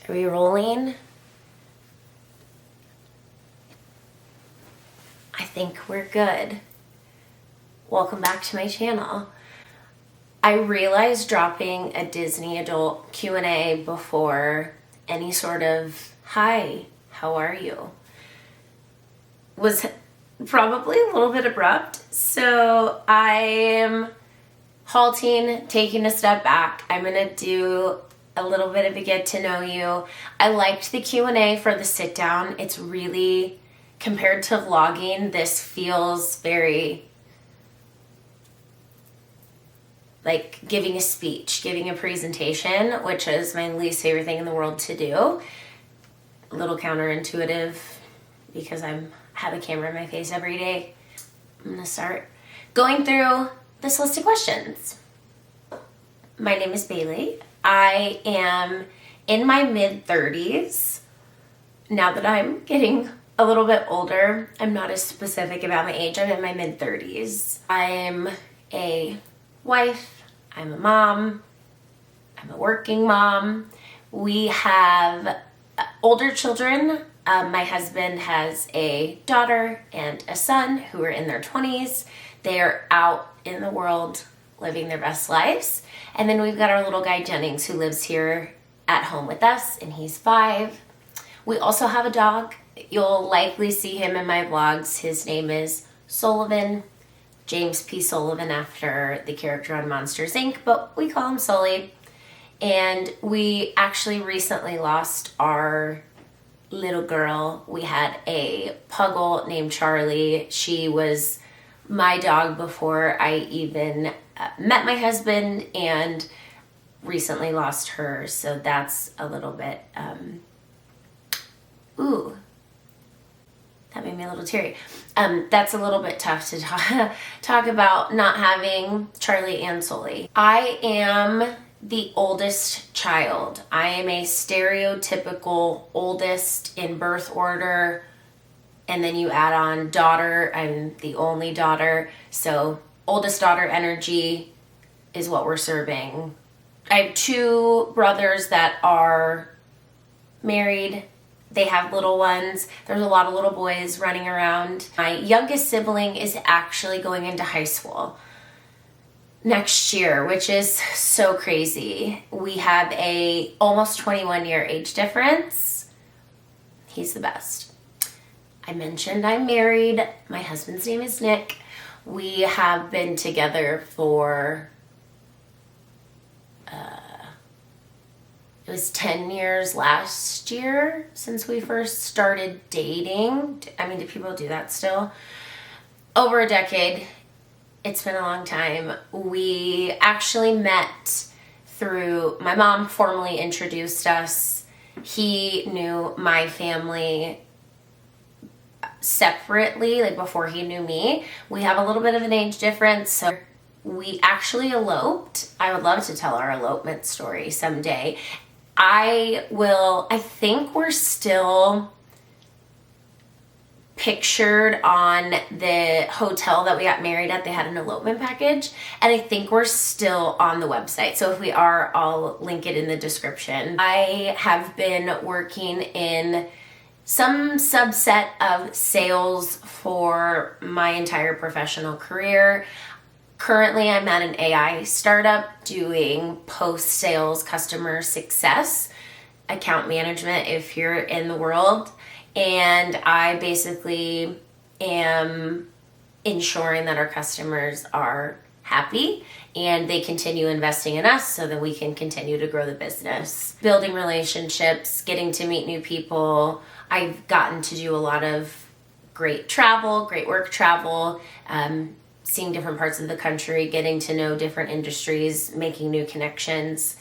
Are we rolling? I think we're good. Welcome back to my channel. I realized dropping a Disney adult Q&A before any sort of hi, how are you, was probably a little bit abrupt. So I'm halting, taking a step back. I'm gonna do a little bit of a get to know you. I liked the Q&A for the sit down. It's really, compared to vlogging, this feels very like giving a speech, giving a presentation, which is my least favorite thing in the world to do. A little counterintuitive because I have a camera in my face every day. I'm gonna start going through this list of questions. My name is Bailey. I am in my mid-30s. Now that I'm getting a little bit older, I'm not as specific about my age. I'm in my mid-30s. I'm a wife, I'm a mom, I'm a working mom. We have older children. My husband has a daughter and a son who are in their 20s. They're out in the world living their best lives. And then we've got our little guy Jennings who lives here at home with us, and he's 5. We also have a dog. You'll likely see him in my vlogs. His name is Sullivan, James P. Sullivan, after the character on Monsters, Inc., but we call him Sully. And we actually recently lost our little girl. We had a puggle named Charlie. She was my dog before I even met my husband, and recently lost her. So that's a little bit, ooh, that made me a little teary. That's a little bit tough to talk about, not having Charlie and Sully. I am the oldest child. I am a stereotypical oldest in birth order, and then you add on daughter. I'm the only daughter, so oldest daughter energy is what we're serving. I have 2 brothers that are married. They have little ones. There's a lot of little boys running around. My youngest sibling is actually going into high school next year, which is so crazy. We have a almost 21-year age difference. He's the best. I mentioned I'm married. My husband's name is Nick. We have been together for, it was 10 years last year since we first started dating. I mean, do people do that still? Over a decade. It's been a long time. We actually met through, my mom formally introduced us. He knew my family separately, like before he knew me. We have a little bit of an age difference, so we actually eloped. I would love to tell our elopement story someday. I think we're still pictured on the hotel that we got married at. They had an elopement package, and I think we're still on the website. So if we are, I'll link it in the description. I have been working in some subset of sales for my entire professional career. Currently, I'm at an AI startup doing post-sales customer success, account management if you're in the world. And I basically am ensuring that our customers are happy and they continue investing in us so that we can continue to grow the business. Building relationships, getting to meet new people. I've gotten to do a lot of great travel, great work travel, seeing different parts of the country, getting to know different industries, making new connections.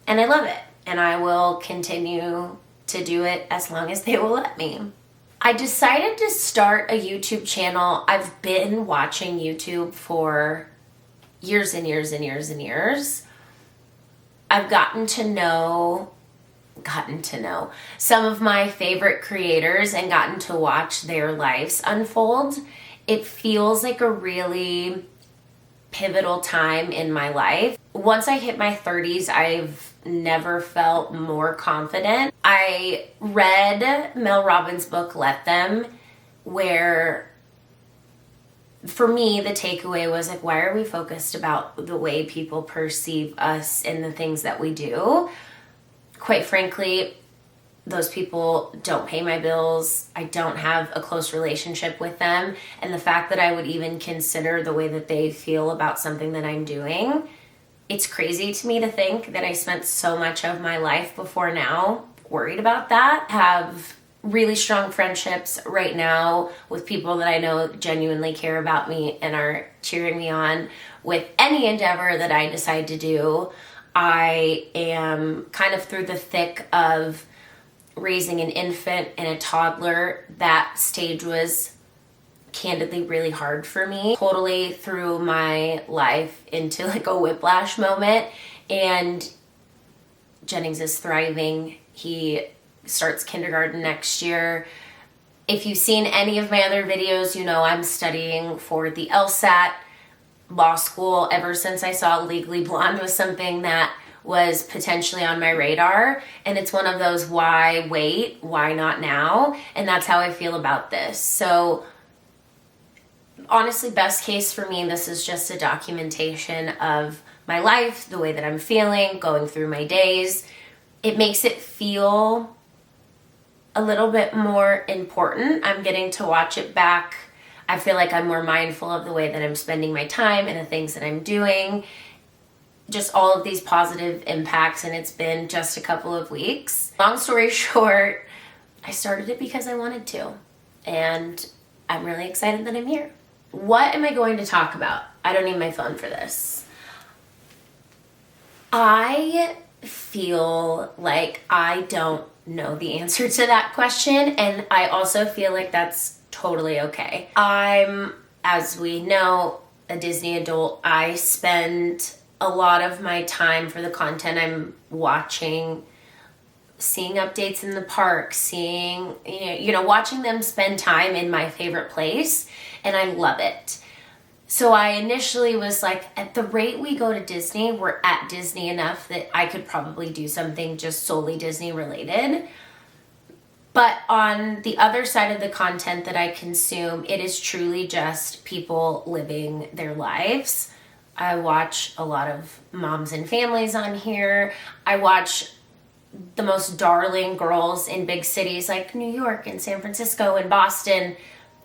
And I love it. And I will continue to do it as long as they will let me. I decided to start a YouTube channel. I've been watching YouTube for years and years and years and years. I've gotten to know some of my favorite creators and gotten to watch their lives unfold. It feels like a really pivotal time in my life. Once I hit my 30s, I've never felt more confident. I read Mel Robbins' book, Let Them, where for me, the takeaway was like, why are we focused about the way people perceive us and the things that we do? Quite frankly, those people don't pay my bills. I don't have a close relationship with them. And the fact that I would even consider the way that they feel about something that I'm doing, it's crazy to me to think that I spent so much of my life before now worried about that. Have really strong friendships right now with people that I know genuinely care about me and are cheering me on with any endeavor that I decide to do. I am kind of through the thick of raising an infant and a toddler. That stage was candidly really hard for me. Totally threw my life into like a whiplash moment, and Jennings is thriving. He starts kindergarten next year. If you've seen any of my other videos, you know I'm studying for the LSAT. Law school, ever since I saw Legally Blonde, was something that was potentially on my radar, and it's one of those why wait, why not now? And that's how I feel about this. So honestly, best case for me, this is just a documentation of my life, the way that I'm feeling, going through my days. It makes it feel a little bit more important. I'm getting to watch it back. I feel like I'm more mindful of the way that I'm spending my time and the things that I'm doing. Just all of these positive impacts, and it's been just a couple of weeks. Long story short, I started it because I wanted to, and I'm really excited that I'm here. What am I going to talk about? I don't need my phone for this. I feel like I don't know the answer to that question, and I also feel like that's totally okay. I'm, as we know, a Disney adult. I spend a lot of my time for the content I'm watching, seeing updates in the park, seeing, watching them spend time in my favorite place, and I love it. So I initially was like, at the rate we go to Disney, we're at Disney enough that I could probably do something just solely Disney related. But on the other side of the content that I consume, it is truly just people living their lives. I watch a lot of moms and families on here. I watch the most darling girls in big cities like New York and San Francisco and Boston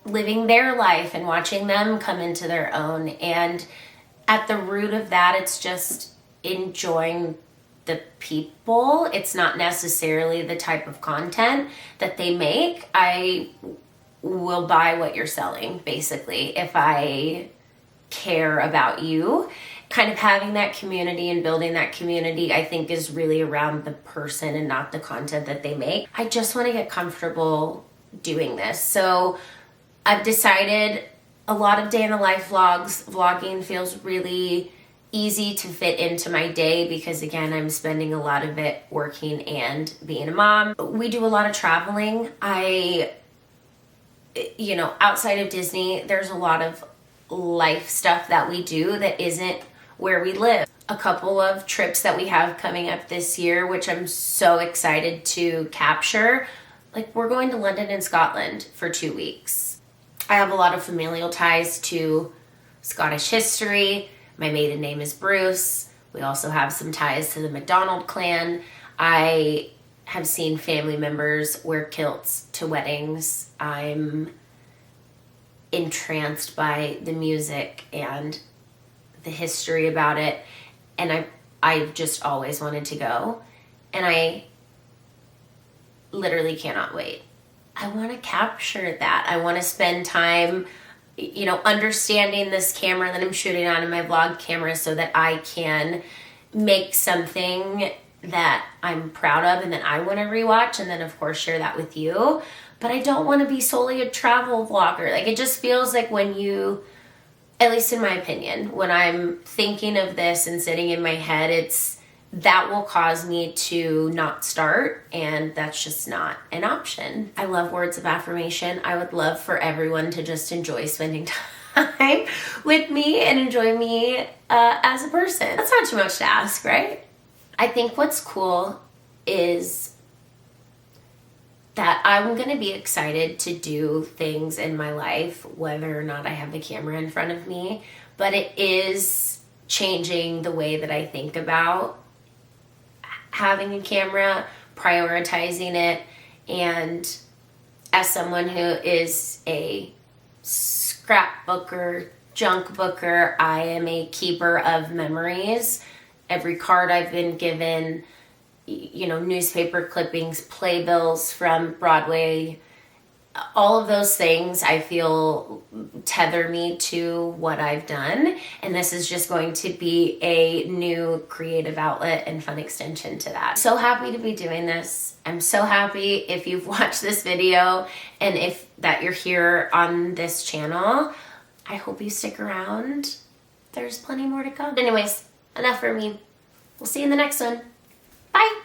living their life and watching them come into their own. And at the root of that, it's just enjoying the people. It's not necessarily the type of content that they make. I will buy what you're selling, basically, if I care about you. Kind of having that community and building that community, I think, is really around the person and not the content that they make. I just want to get comfortable doing this. So I've decided a lot of day in the life vlogging feels really easy to fit into my day because, again, I'm spending a lot of it working and being a mom. We do a lot of traveling. Outside of Disney, there's a lot of life stuff that we do that isn't where we live. A couple of trips that we have coming up this year, which I'm so excited to capture. Like, we're going to London and Scotland for 2 weeks. I have a lot of familial ties to Scottish history. My maiden name is Bruce. We also have some ties to the MacDonald clan. I have seen family members wear kilts to weddings. I'm entranced by the music and the history about it, and I've just always wanted to go, and I literally cannot wait. I want to capture that. I want to spend time, understanding this camera that I'm shooting on in my vlog camera so that I can make something that I'm proud of and that I want to rewatch, and then of course share that with you. But I don't want to be solely a travel vlogger. Like, it just feels like when you, at least in my opinion, when I'm thinking of this and sitting in my head, that will cause me to not start, and that's just not an option. I love words of affirmation. I would love for everyone to just enjoy spending time with me and enjoy me as a person. That's not too much to ask, right? I think what's cool is that I'm gonna be excited to do things in my life, whether or not I have the camera in front of me, but it is changing the way that I think about having a camera, prioritizing it, and as someone who is a scrapbooker, junk booker, I am a keeper of memories. Every card I've been given, you know, newspaper clippings, playbills from Broadway, all of those things I feel tether me to what I've done. And this is just going to be a new creative outlet and fun extension to that. So happy to be doing this. I'm so happy if you've watched this video and if that you're here on this channel. I hope you stick around. There's plenty more to come. Anyways, enough for me. We'll see you in the next one. Bye.